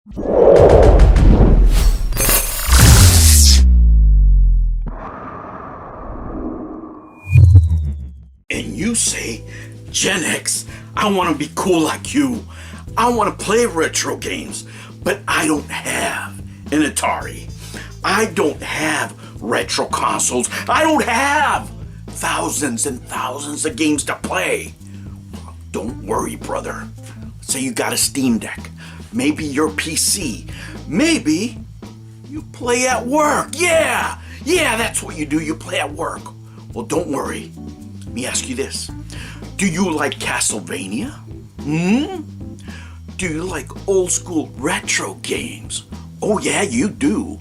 And you say, Gen X, I want to be cool like you. I want to play retro games, but I don't have an Atari. I don't have retro consoles. I don't have thousands and thousands of games to play. Don't worry, brother. Say you got a Steam Deck. Maybe your PC. Maybe you play at work. Yeah, that's what you do. You play at work. Well, don't worry. Let me ask you this. Do you like Castlevania? Do you like old school retro games? Oh yeah, you do.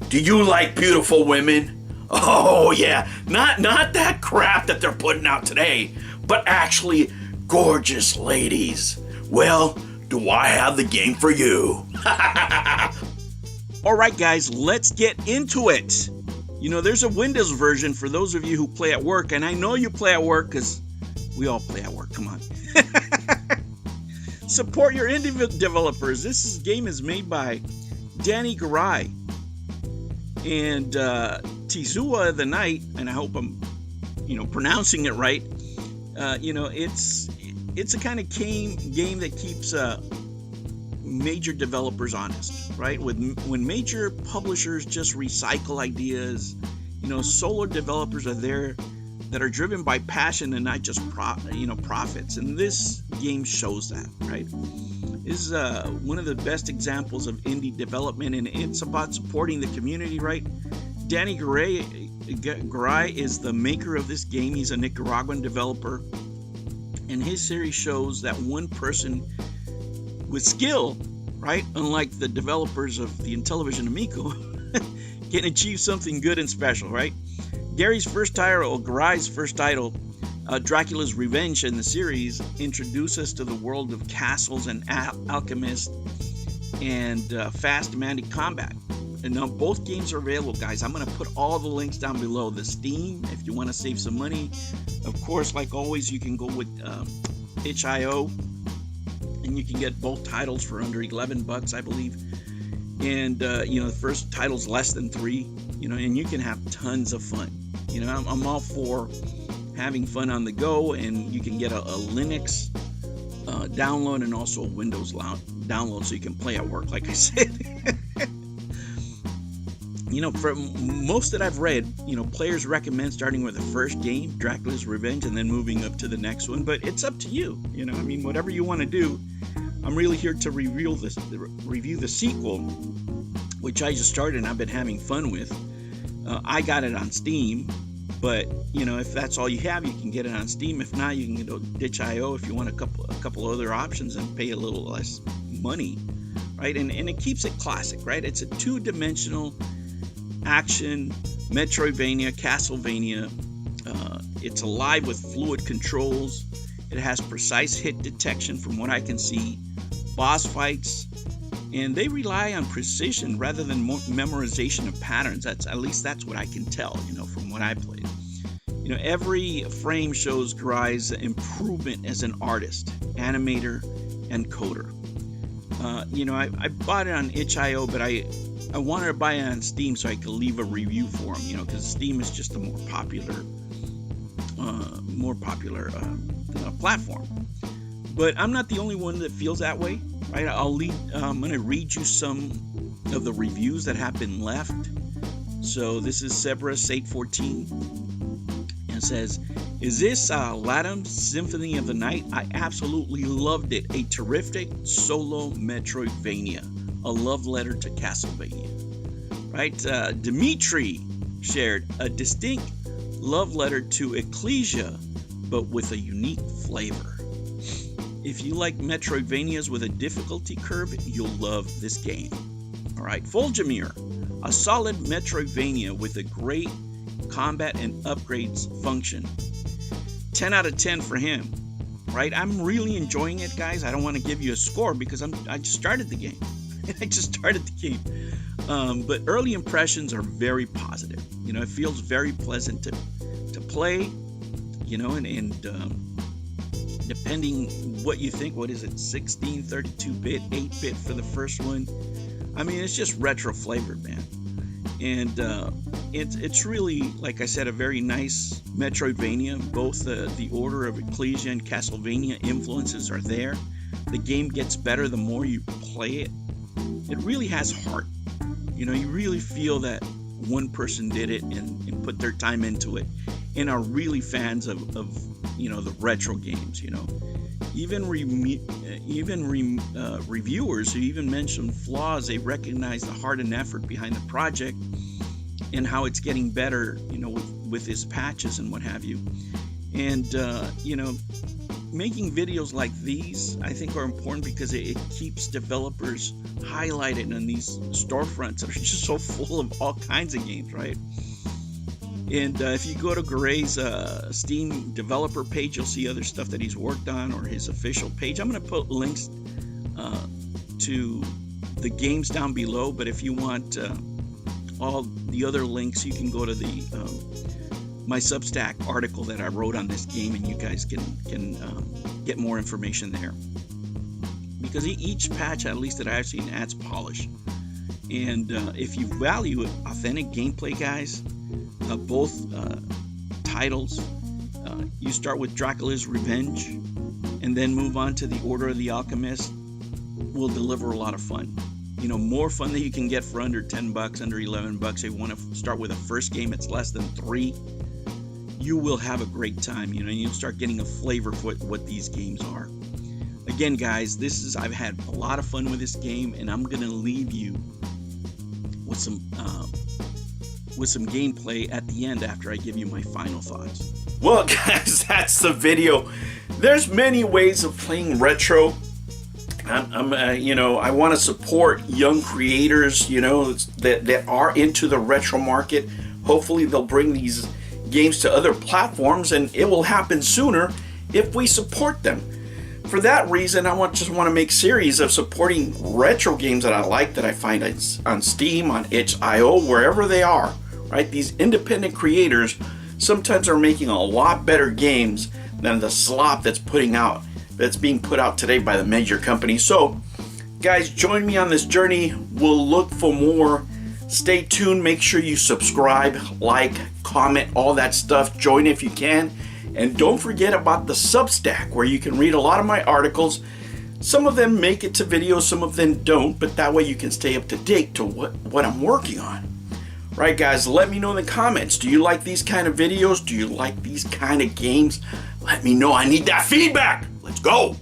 Do you like beautiful women? Oh yeah, not that crap that they're putting out today, but actually gorgeous ladies. Well, do I have the game for you? All right, guys, let's get into it. You know, there's a Windows version for those of you who play at work, and I know you play at work because we all play at work. Come on. Support your indie developers. This game is made by Danny Garai and Toziuha the Night, and I hope I'm, pronouncing it right. It's a kind of game that keeps major developers honest, right? When major publishers just recycle ideas, solo developers are there that are driven by passion and not just profits. And this game shows that, right? This is one of the best examples of indie development, and it's about supporting the community, right? Danny Garay is the maker of this game. He's a Nicaraguan developer, and his series shows that one person with skill, right, unlike the developers of the Intellivision Amico, can achieve something good and special, right? Garay's first title, Dracula's Revenge in the series, introduced us to the world of castles and alchemists and fast, demanding combat. And now both games are available, guys. I'm going to put all the links down below. The Steam, if you want to save some money. Of course, like always, you can go with itch.io, and you can get both titles for under $11, I believe. And the first title's less than $3, and you can have tons of fun. I'm all for having fun on the go, and you can get a Linux download and also a Windows download, so you can play at work, like I said. From most that I've read, players recommend starting with the first game, Dracula's Revenge, and then moving up to the next one. But it's up to you. Whatever you want to do. I'm really here to review the sequel, which I just started and I've been having fun with. I got it on Steam, but if that's all you have, you can get it on Steam. If not, you can go ditch.io if you want a couple other options and pay a little less money, right? And it keeps it classic, right? It's a two-dimensional action Metroidvania, Castlevania. It's alive with fluid controls. It has precise hit detection from what I can see, boss fights, and they rely on precision rather than memorization of patterns. That's what I can tell, from what I played. Every frame shows Garai's improvement as an artist, animator, and coder. I bought it on itch.io, but I wanted to buy it on Steam so I could leave a review for him, because Steam is just a more popular platform. But I'm not the only one that feels that way, right? I'm going to read you some of the reviews that have been left. So this is Cerberus814, and it says, "Is this Latam Symphony of the Night? I absolutely loved it. A terrific solo Metroidvania. A love letter to Castlevania." Right? Dimitri shared a distinct love letter to Ecclesia, but with a unique flavor. If you like Metroidvanias with a difficulty curve, you'll love this game. All right, Foljamir, a solid Metroidvania with a great combat and upgrades function. 10 out of 10 for him. Right? I'm really enjoying it, guys. I don't want to give you a score because I just started the game. But early impressions are very positive. It feels very pleasant to play, and depending what you think. What is it, 16, 32-bit, 8-bit for the first one? I mean, it's just retro flavored, man. And it's really, like I said, a very nice Metroidvania. Both the Order of Ecclesia and Castlevania influences are there. The game gets better the more you play it. It really has heart. You know, you really feel that one person did it and put their time into it, and are really fans of you know, the retro games. You know, even reviewers who even mention flaws, they recognize the heart and effort behind the project and how it's getting better, you know, with its patches and what have you. And you know, making videos like these, I think, are important because it keeps developers highlighted in these storefronts that are just so full of all kinds of games, right? And if you go to Gray's Steam developer page, you'll see other stuff that he's worked on, or his official page. I'm going to put links to the games down below, but if you want all the other links, you can go to the my Substack article that I wrote on this game, and you guys can get more information there. Because each patch, at least that I've seen, adds polish. And if you value authentic gameplay, guys, both titles, you start with Dracula's Revenge and then move on to the Order of the Alchemist, will deliver a lot of fun. You know, more fun than you can get for under $10, under $11. If you want to start with a first game, it's less than $3. You will have a great time, you know, and you'll start getting a flavor for what these games are. Again, guys, I've had a lot of fun with this game, and I'm gonna leave you with some gameplay at the end after I give you my final thoughts. Well, guys, that's the video. There's many ways of playing retro. You know, I want to support young creators, you know, that are into the retro market. Hopefully, they'll bring these games to other platforms, and it will happen sooner if we support them. For that reason, I just want to make series of supporting retro games that I like, that I find on Steam, on itch.io, wherever they are. Right? These independent creators sometimes are making a lot better games than the slop that's being put out today by the major companies. So, guys, join me on this journey. We'll look for more. Stay tuned. Make sure you subscribe, like, comment, all that stuff. Join if you can. And don't forget about the Substack, where you can read a lot of my articles. Some of them make it to videos, some of them don't, but that way you can stay up to date to what I'm working on. Right, guys, let me know in the comments. Do you like these kind of videos? Do you like these kind of games? Let me know. I need that feedback. Let's go.